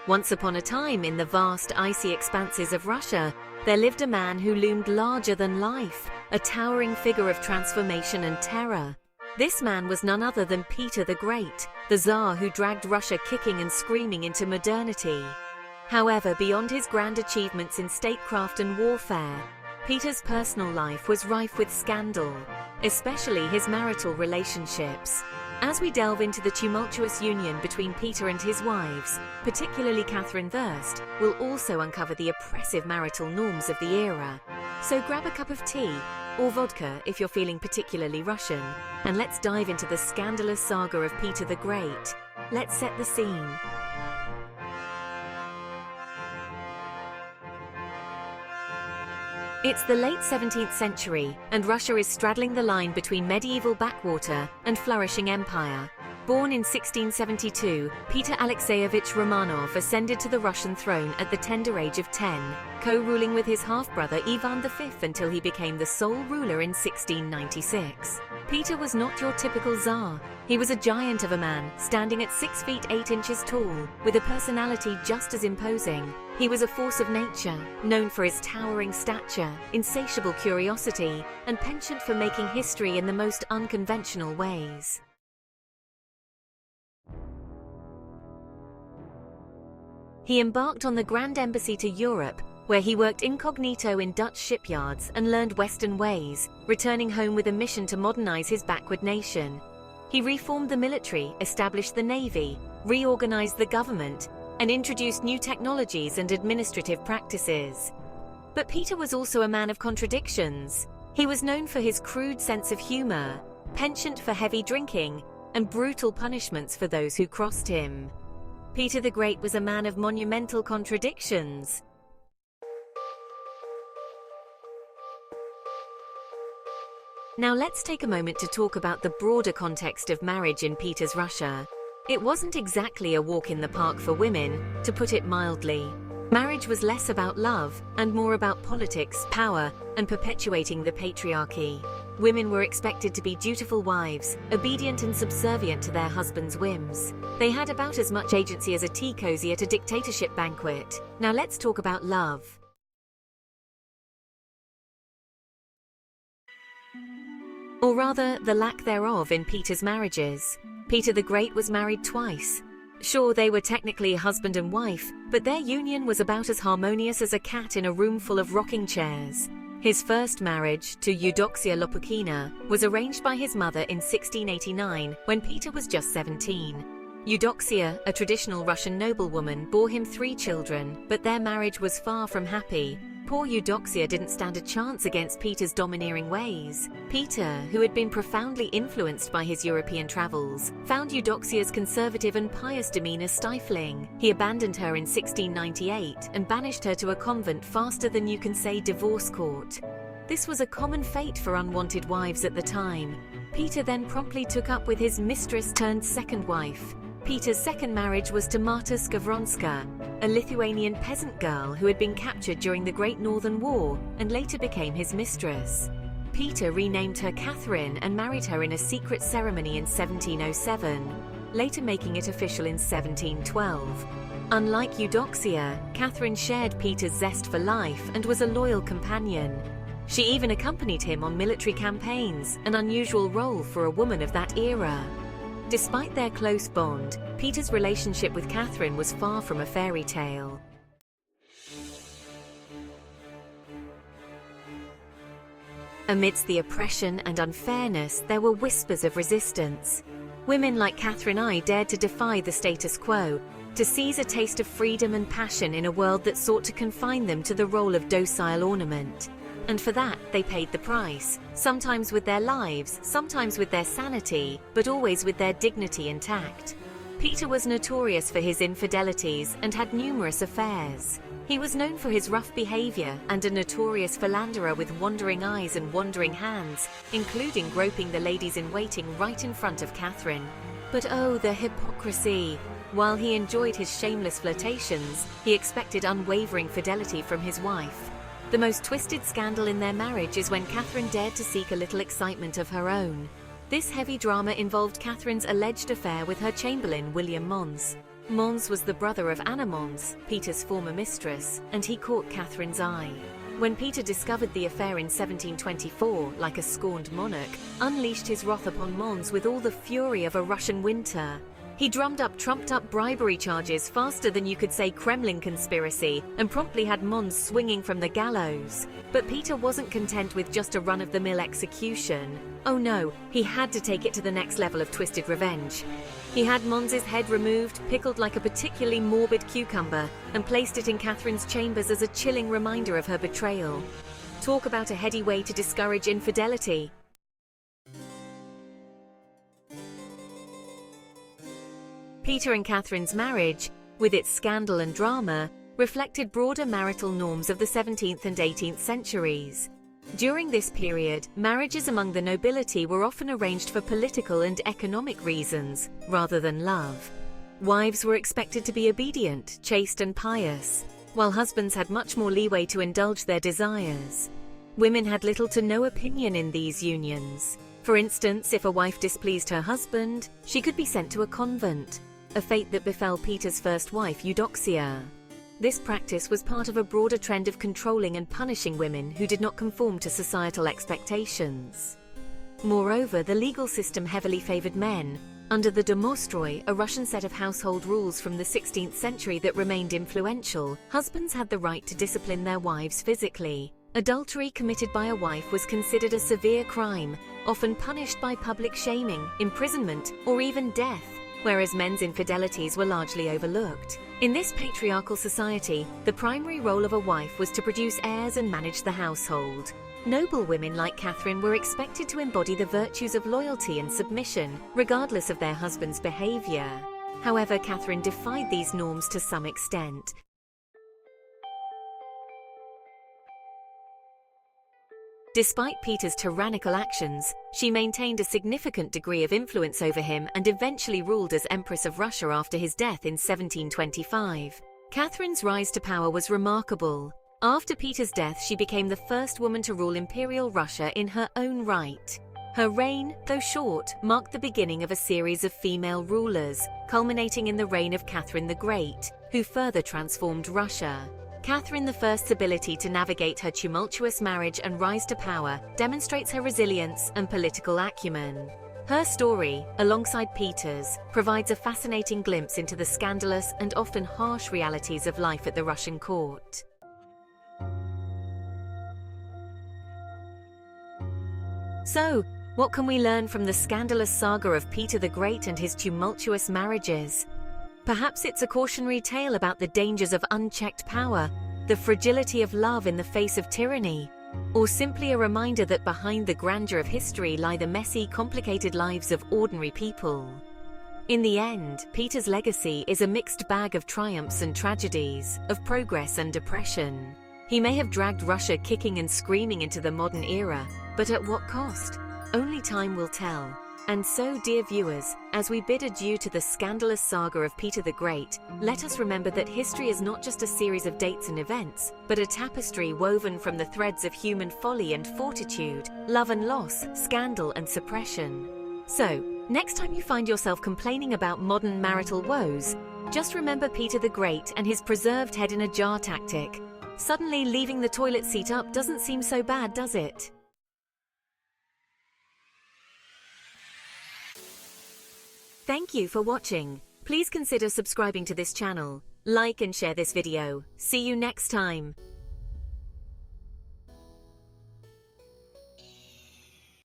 Once upon a time, in the vast icy expanses of Russia, there lived a man who loomed larger than life, a towering figure of transformation and terror. This man was none other than Peter the Great, the Tsar who dragged Russia kicking and screaming into modernity. However, beyond his grand achievements in statecraft and warfare, Peter's personal life was rife with scandal, especially his marital relationships. As we delve into the tumultuous union between Peter and his wives, particularly Catherine I, we'll also uncover the oppressive marital norms of the era. So grab a cup of tea, or vodka if you're feeling particularly Russian, and let's dive into the scandalous saga of Peter the Great. Let's set the scene. It's the late 17th century, and Russia is straddling the line between medieval backwater and flourishing empire. Born in 1672, Peter Alexeyevich Romanov ascended to the Russian throne at the tender age of 10, co-ruling with his half-brother Ivan V until he became the sole ruler in 1696. Peter was not your typical Tsar. He was a giant of a man, standing at 6 feet 8 inches tall, with a personality just as imposing. He was a force of nature, known for his towering stature, insatiable curiosity, and penchant for making history in the most unconventional ways. He embarked on the Grand Embassy to Europe, where he worked incognito in Dutch shipyards and learned Western ways, returning home with a mission to modernize his backward nation. He reformed the military, established the navy, reorganized the government, and introduced new technologies and administrative practices. But Peter was also a man of contradictions. He was known for his crude sense of humor, penchant for heavy drinking, and brutal punishments for those who crossed him. Peter the Great was a man of monumental contradictions. Now let's take a moment to talk about the broader context of marriage in Peter's Russia. It wasn't exactly a walk in the park for women, to put it mildly. Marriage was less about love and more about politics, power, and perpetuating the patriarchy. Women were expected to be dutiful wives, obedient and subservient to their husbands' whims. They had about as much agency as a tea cozy at a dictatorship banquet. Now let's talk about love. Or rather, the lack thereof in Peter's marriages. Peter the Great was married twice. Sure, they were technically husband and wife, but their union was about as harmonious as a cat in a room full of rocking chairs. His first marriage, to Eudoxia Lopukhina, was arranged by his mother in 1689, when Peter was just 17. Eudoxia, a traditional Russian noblewoman, bore him 3 children, but their marriage was far from happy. Poor Eudoxia didn't stand a chance against Peter's domineering ways. Peter, who had been profoundly influenced by his European travels, found Eudoxia's conservative and pious demeanor stifling. He abandoned her in 1698 and banished her to a convent faster than you can say divorce court. This was a common fate for unwanted wives at the time. Peter then promptly took up with his mistress-turned-second wife. Peter's second marriage was to Marta Skavronska, a Lithuanian peasant girl who had been captured during the Great Northern War and later became his mistress. Peter renamed her Catherine and married her in a secret ceremony in 1707, later making it official in 1712. Unlike Eudoxia, Catherine shared Peter's zest for life and was a loyal companion. She even accompanied him on military campaigns, an unusual role for a woman of that era. Despite their close bond, Peter's relationship with Catherine was far from a fairy tale. Amidst the oppression and unfairness, there were whispers of resistance. Women like Catherine I dared to defy the status quo, to seize a taste of freedom and passion in a world that sought to confine them to the role of docile ornament. And for that, they paid the price, sometimes with their lives, sometimes with their sanity, but always with their dignity intact. Peter was notorious for his infidelities and had numerous affairs. He was known for his rough behavior and a notorious philanderer with wandering eyes and wandering hands, including groping the ladies-in-waiting right in front of Catherine. But oh, the hypocrisy! While he enjoyed his shameless flirtations, he expected unwavering fidelity from his wife. The most twisted scandal in their marriage is when Catherine dared to seek a little excitement of her own. This heavy drama involved Catherine's alleged affair with her chamberlain William Mons. Mons was the brother of Anna Mons, Peter's former mistress, and he caught Catherine's eye. When Peter discovered the affair in 1724, like a scorned monarch, unleashed his wrath upon Mons with all the fury of a Russian winter. He drummed up trumped-up bribery charges faster than you could say Kremlin conspiracy, and promptly had Mons swinging from the gallows. But Peter wasn't content with just a run-of-the-mill execution. Oh no, he had to take it to the next level of twisted revenge. He had Mons's head removed, pickled like a particularly morbid cucumber, and placed it in Catherine's chambers as a chilling reminder of her betrayal. Talk about a heady way to discourage infidelity. Peter and Catherine's marriage, with its scandal and drama, reflected broader marital norms of the 17th and 18th centuries. During this period, marriages among the nobility were often arranged for political and economic reasons, rather than love. Wives were expected to be obedient, chaste and pious, while husbands had much more leeway to indulge their desires. Women had little to no opinion in these unions. For instance, if a wife displeased her husband, she could be sent to a convent, a fate that befell Peter's first wife, Eudoxia. This practice was part of a broader trend of controlling and punishing women who did not conform to societal expectations. Moreover, the legal system heavily favored men. Under the domostroi, a Russian set of household rules from the 16th century that remained influential, husbands had the right to discipline their wives physically. Adultery committed by a wife was considered a severe crime, often punished by public shaming, imprisonment, or even death, whereas men's infidelities were largely overlooked. In this patriarchal society, the primary role of a wife was to produce heirs and manage the household. Noble women like Catherine were expected to embody the virtues of loyalty and submission, regardless of their husband's behavior. However, Catherine defied these norms to some extent. Despite Peter's tyrannical actions, she maintained a significant degree of influence over him and eventually ruled as Empress of Russia after his death in 1725. Catherine's rise to power was remarkable. After Peter's death, she became the first woman to rule Imperial Russia in her own right. Her reign, though short, marked the beginning of a series of female rulers, culminating in the reign of Catherine the Great, who further transformed Russia. Catherine I's ability to navigate her tumultuous marriage and rise to power demonstrates her resilience and political acumen. Her story, alongside Peter's, provides a fascinating glimpse into the scandalous and often harsh realities of life at the Russian court. So, what can we learn from the scandalous saga of Peter the Great and his tumultuous marriages? Perhaps it's a cautionary tale about the dangers of unchecked power, the fragility of love in the face of tyranny, or simply a reminder that behind the grandeur of history lie the messy, complicated lives of ordinary people. In the end, Peter's legacy is a mixed bag of triumphs and tragedies, of progress and depression. He may have dragged Russia kicking and screaming into the modern era, but at what cost? Only time will tell. And so, dear viewers, as we bid adieu to the scandalous saga of Peter the Great, let us remember that history is not just a series of dates and events, but a tapestry woven from the threads of human folly and fortitude, love and loss, scandal and suppression. So, next time you find yourself complaining about modern marital woes, just remember Peter the Great and his preserved head in a jar tactic. Suddenly leaving the toilet seat up doesn't seem so bad, does it? Thank you for watching. Please consider subscribing to this channel, like and share this video. See you next time.